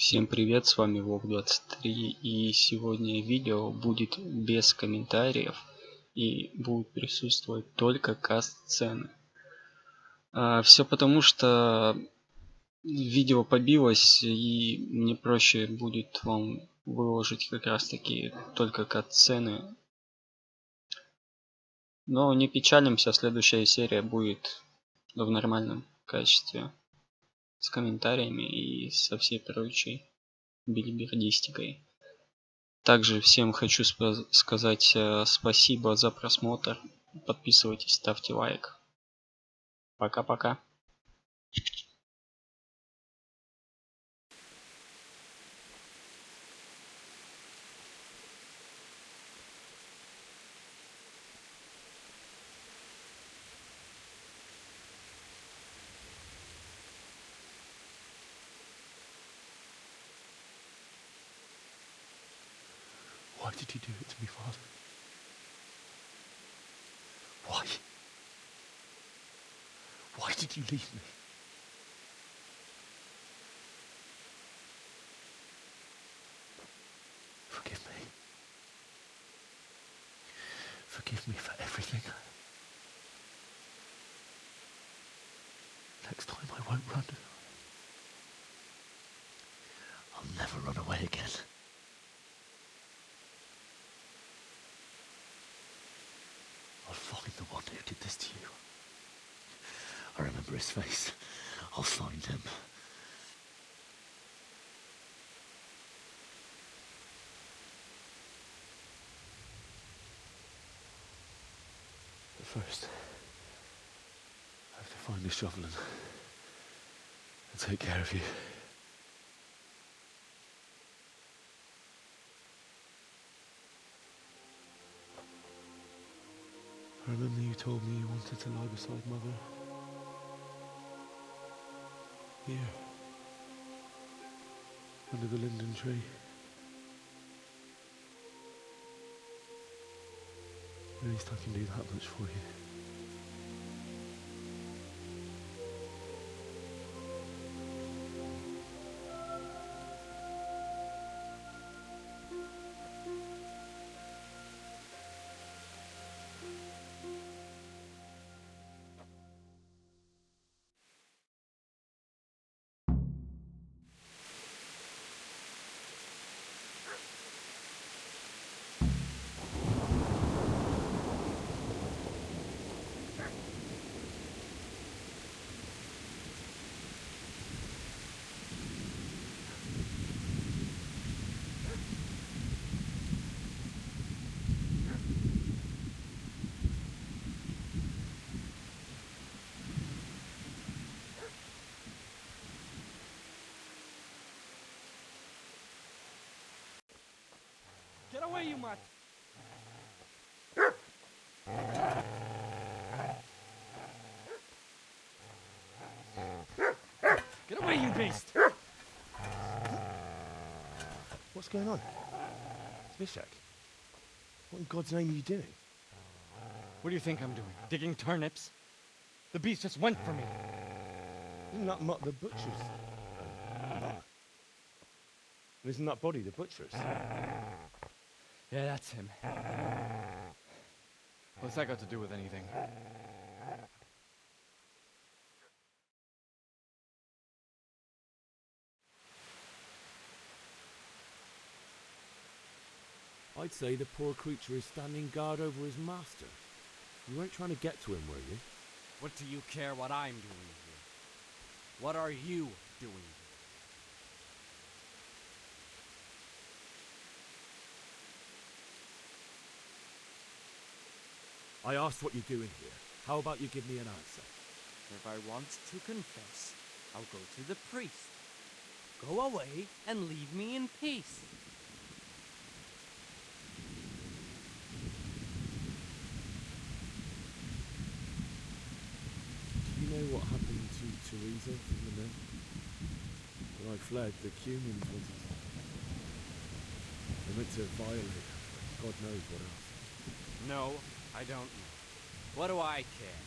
Всем привет, с вами Вов23, и сегодня видео будет без комментариев и будут присутствовать только каст-сцены. Все потому, что видео побилось, и мне проще будет вам выложить как раз таки только каст-сцены. Но не печалимся, следующая серия будет в нормальном качестве, с комментариями и со всей прочей билибердистикой. Также всем хочу сказать спасибо за просмотр. Подписывайтесь, ставьте лайк. Пока-пока. Why did you do it to me, Father? Why? Why did you leave me? Forgive me. Forgive me for everything. Next time I won't run. I'll never run away again. I'll find the one who did this to you. I remember his face. I'll find him. But first, I have to find the shovel and take care of you. I remember you told me you wanted to lie beside Mother. Here. Under the linden tree. At least I can do that much for you. Get away, you mutt! Get away, you beast! What's going on? Mishak? What in God's name are you doing? What do you think I'm doing? Digging turnips? The beast just went for me. Isn't that Mutt the butcher's? And isn't that body the butcher's? Yeah, that's him. What's that got to do with anything? I'd say the poor creature is standing guard over his master. You weren't trying to get to him, were you? What do you care what I'm doing here? What are you doing here? I asked what you're doing here. How about you give me an answer? If I want to confess, I'll go to the priest. Go away and leave me in peace. Do you know what happened to Teresa from the mill? When I fled, the Cumans wanted to... They meant to violate her. God knows what else. No, I don't know. What do I care?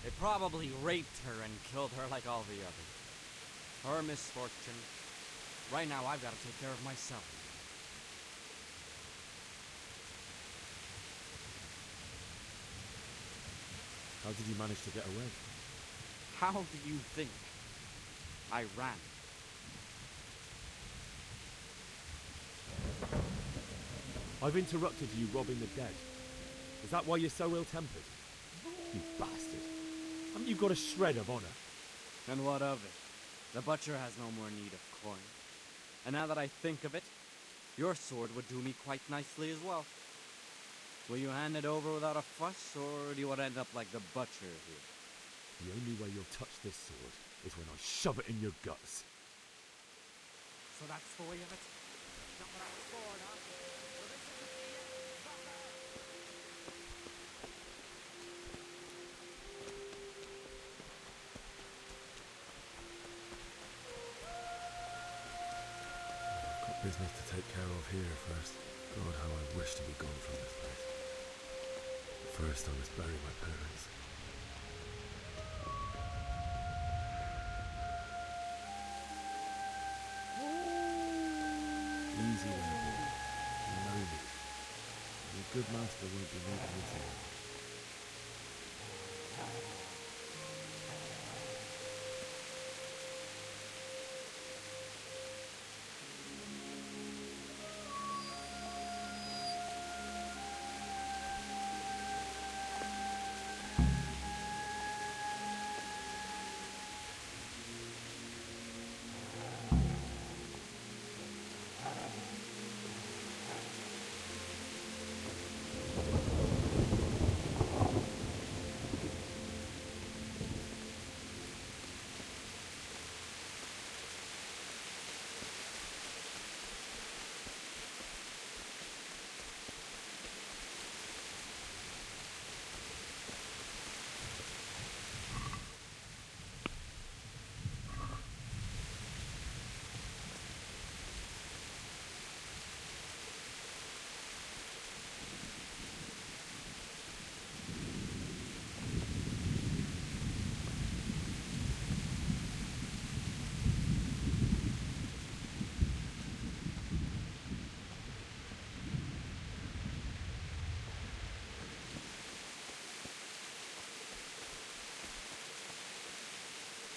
They probably raped her and killed her like all the others. Her misfortune. Right now, I've got to take care of myself. How did you manage to get away? How do you think? I ran. I've interrupted you robbing the dead. Is that why you're so ill-tempered? You bastard. Haven't you got a shred of honor? And what of it? The butcher has no more need of coin. And now that I think of it, your sword would do me quite nicely as well. Will you hand it over without a fuss, or do you want to end up like the butcher here? The only way you'll touch this sword is when I shove it in your guts. So that's the way of it? Not what I was for, huh? Well, this isn't the end, sucker! I've got business to take care of here first. God, how I wish to be gone from this place. But first, I must bury my parents. Easy there, boy. You know me. Your good master won't be moving into you.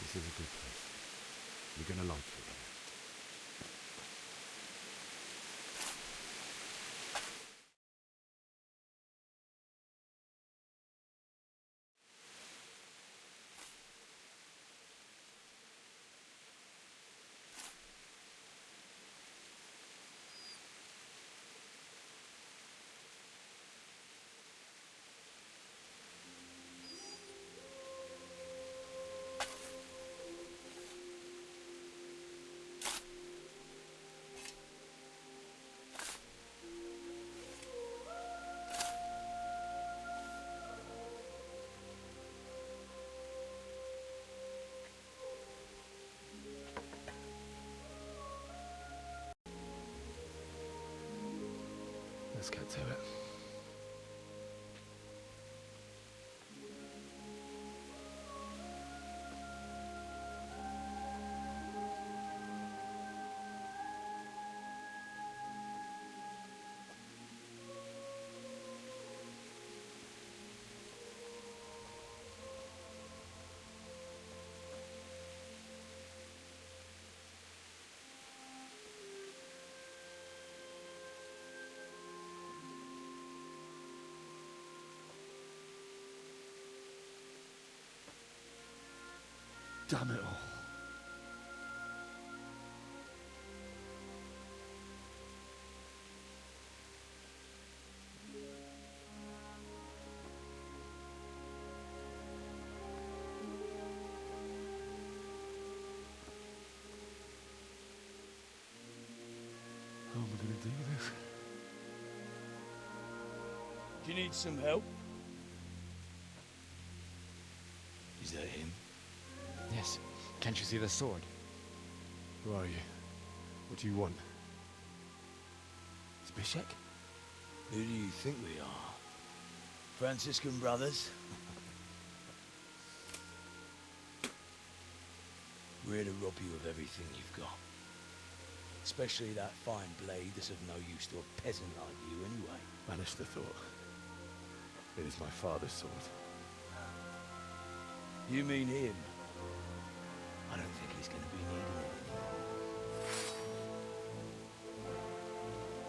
This is a good place. You're gonna like it. Let's get to it. Damn it all. How am I gonna do this? Do you need some help? Is that him? Yes. Can't you see the sword? Who are you? What do you want? It's Bishek? Who do you think we are? Franciscan brothers? We're here to rob you of everything you've got. Especially that fine blade that's of no use to a peasant like you anyway. Banish the thought. It is my father's sword. You mean him? I don't think he's going to be needing it anymore.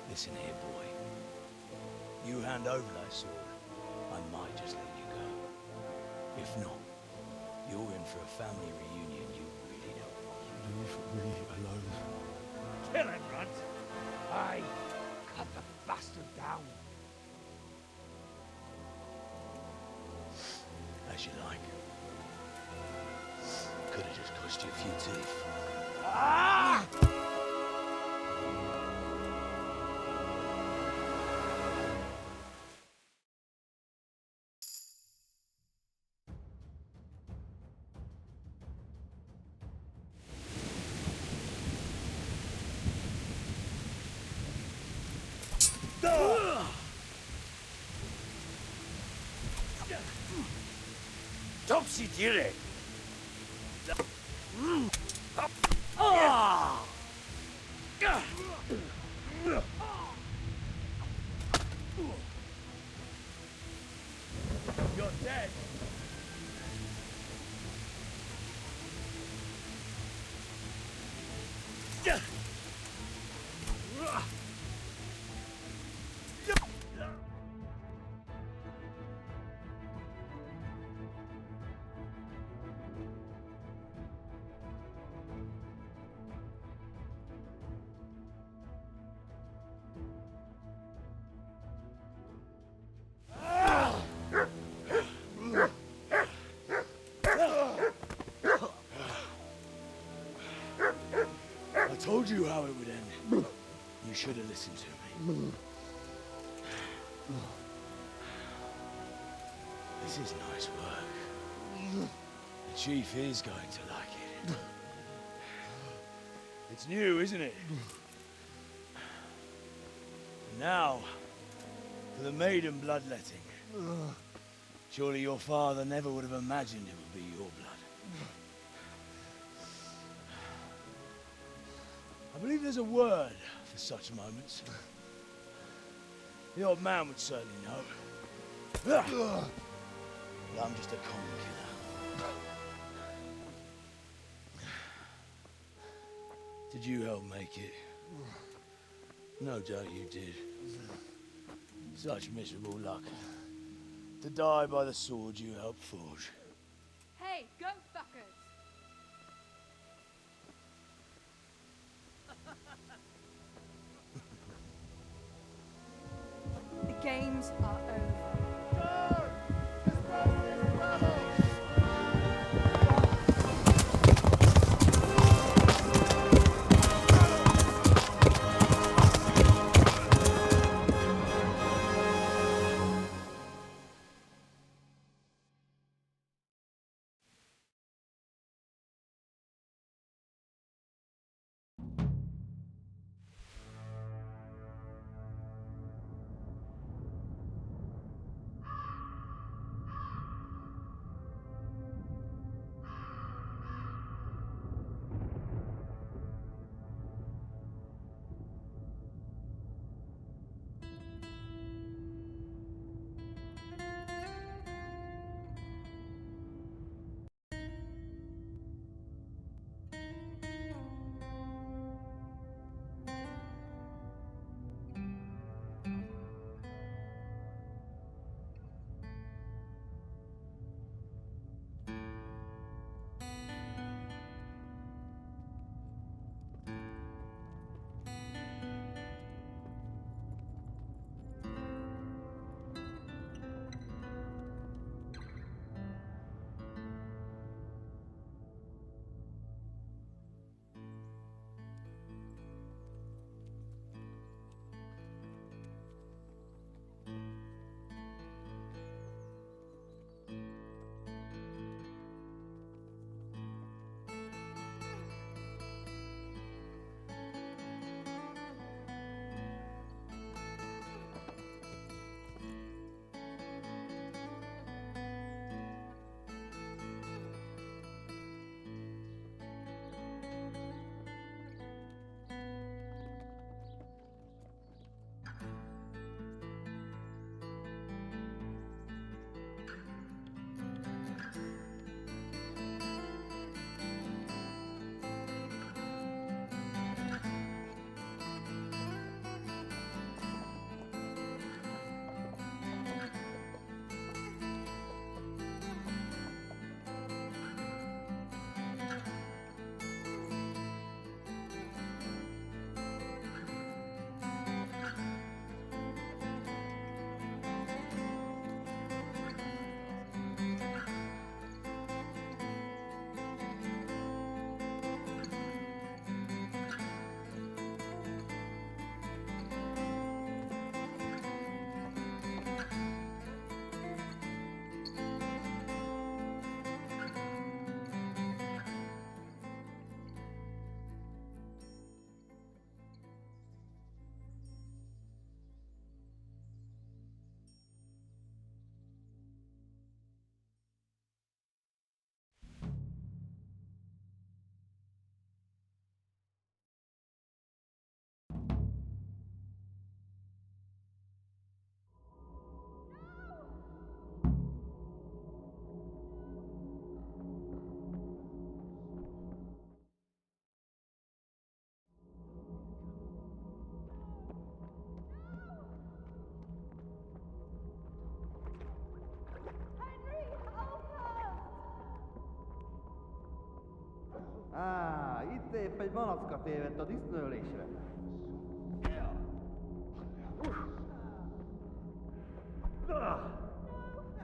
Listen here, boy. You hand over that sword, I might just let you go. If not, you're in for a family reunion you really don't want. Leave me alone. Kill him, Runt! Aye, cut the bastard down. As you like. Could have just cost you a few teeth. Ah! Topsy-turvy! You're dead. I told you how it would end. You should have listened to me. This is nice work. The chief is going to like it. It's new, isn't it? Now, for the maiden bloodletting. Surely your father never would have imagined it would be your blood. I believe there's a word for such moments. The old man would certainly know. But I'm just a common killer. Did you help make it? No doubt you did. Such miserable luck. To die by the sword you helped forge. Hey, go fuckers! The games are over. malacka tévedt a disznőlésre.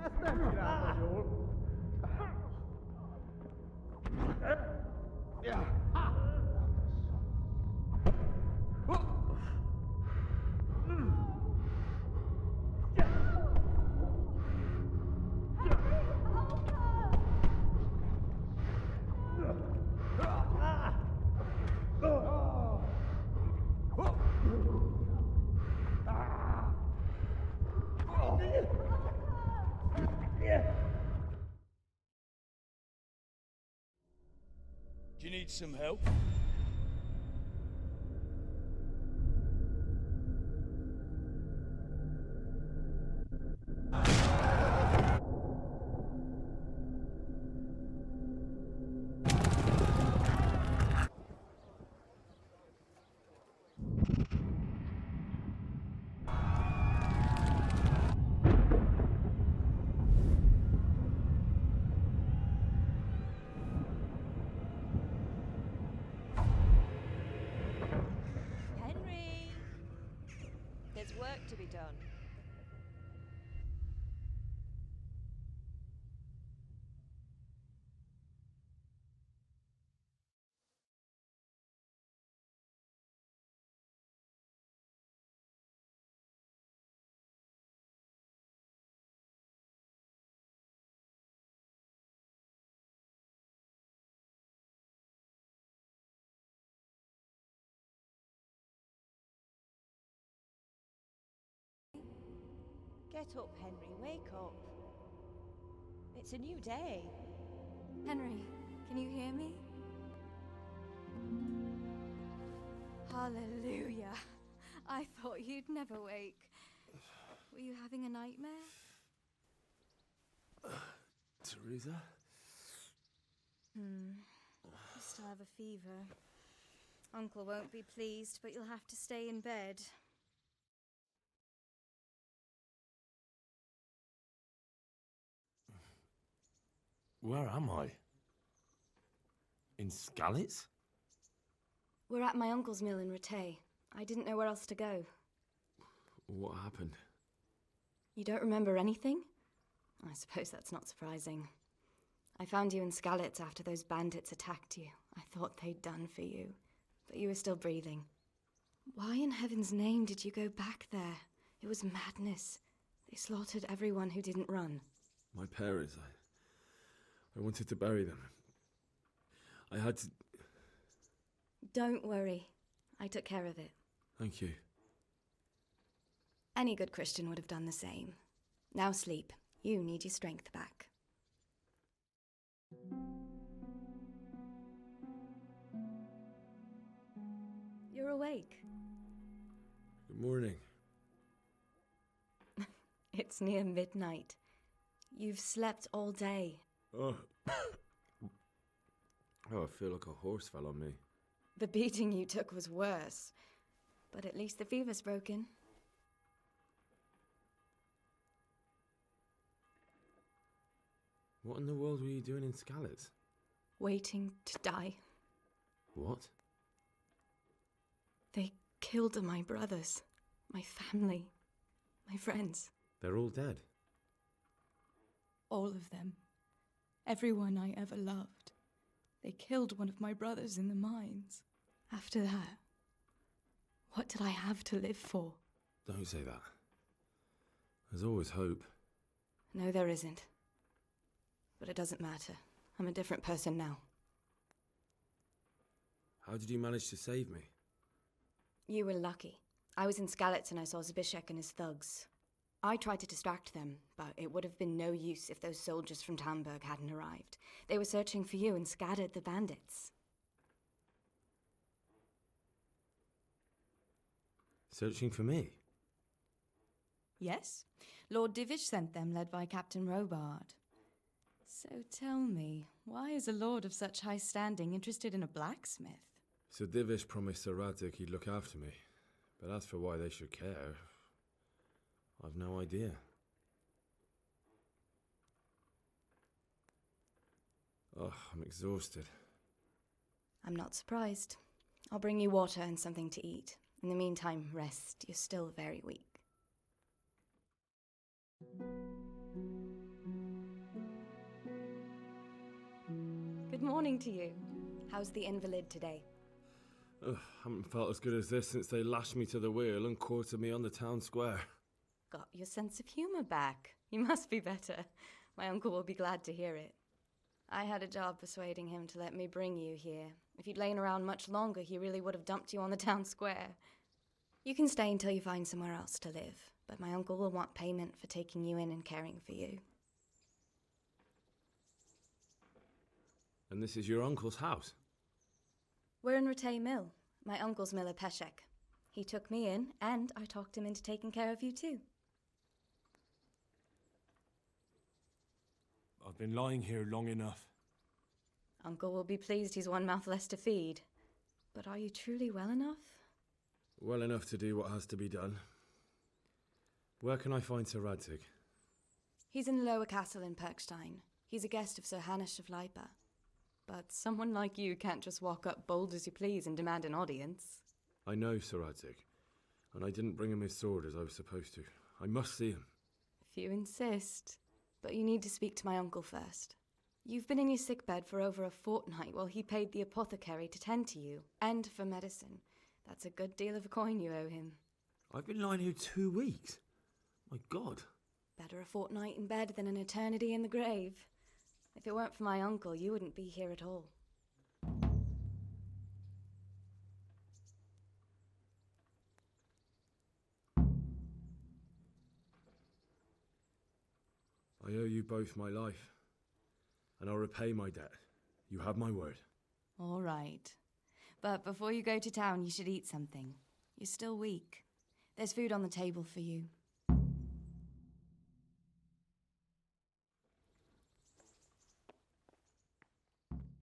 Ezt nem csinálta jól. Do you need some help? Henry! There's work to be done. Get up, Henry, wake up. It's a new day. Henry, can you hear me? Hallelujah. I thought you'd never wake. Were you having a nightmare? Teresa? You still have a fever. Uncle won't be pleased, but you'll have to stay in bed. Where am I? In Skalitz? We're at my uncle's mill in Rattay. I didn't know where else to go. What happened? You don't remember anything? I suppose that's not surprising. I found you in Skalitz after those bandits attacked you. I thought they'd done for you, but you were still breathing. Why in heaven's name did you go back there? It was madness. They slaughtered everyone who didn't run. My parents, I wanted to bury them. I had to... Don't worry. I took care of it. Thank you. Any good Christian would have done the same. Now sleep. You need your strength back. You're awake. Good morning. It's near midnight. You've slept all day. Oh. Oh, I feel like a horse fell on me. The beating you took was worse. But at least the fever's broken. What in the world were you doing in Skalitz? Waiting to die. What? They killed my brothers, my family, my friends. They're all dead. All of them. Everyone I ever loved. They killed one of my brothers in the mines. After that, what did I have to live for? Don't say that. There's always hope. No, there isn't. But it doesn't matter. I'm a different person now. How did you manage to save me? You were lucky. I was in Skalitz and I saw Zbyszek and his thugs. I tried to distract them, but it would have been no use if those soldiers from Tamburg hadn't arrived. They were searching for you and scattered the bandits. Searching for me? Yes. Lord Divish sent them, led by Captain Robard. So tell me, why is a lord of such high standing interested in a blacksmith? So Divish promised Sir Radzig he'd look after me. But as for why they should care, I've no idea. Oh, I'm exhausted. I'm not surprised. I'll bring you water and something to eat. In the meantime, rest. You're still very weak. Good morning to you. How's the invalid today? Haven't felt as good as this since they lashed me to the wheel and quartered me on the town square. Got your sense of humor back. You must be better. My uncle will be glad to hear it. I had a job persuading him to let me bring you here. If you'd lain around much longer, he really would have dumped you on the town square. You can stay until you find somewhere else to live, but my uncle will want payment for taking you in and caring for you. And this is your uncle's house? We're in Rattay Mill. My uncle's mill at Peshek. He took me in, and I talked him into taking care of you too. I've been lying here long enough. Uncle will be pleased he's one mouth less to feed. But are you truly well enough? Well enough to do what has to be done. Where can I find Sir Radzig? He's in the lower castle in Perkstein. He's a guest of Sir Hanush of Leipa. But someone like you can't just walk up bold as you please and demand an audience. I know Sir Radzig, and I didn't bring him his sword as I was supposed to. I must see him. If you insist. But you need to speak to my uncle first. You've been in your sickbed for over a fortnight while he paid the apothecary to tend to you, and for medicine. That's a good deal of coin you owe him. I've been lying here 2 weeks. My God. Better a fortnight in bed than an eternity in the grave. If it weren't for my uncle, you wouldn't be here at all. I owe you both my life, and I'll repay my debt. You have my word. All right. But before you go to town, you should eat something. You're still weak. There's food on the table for you.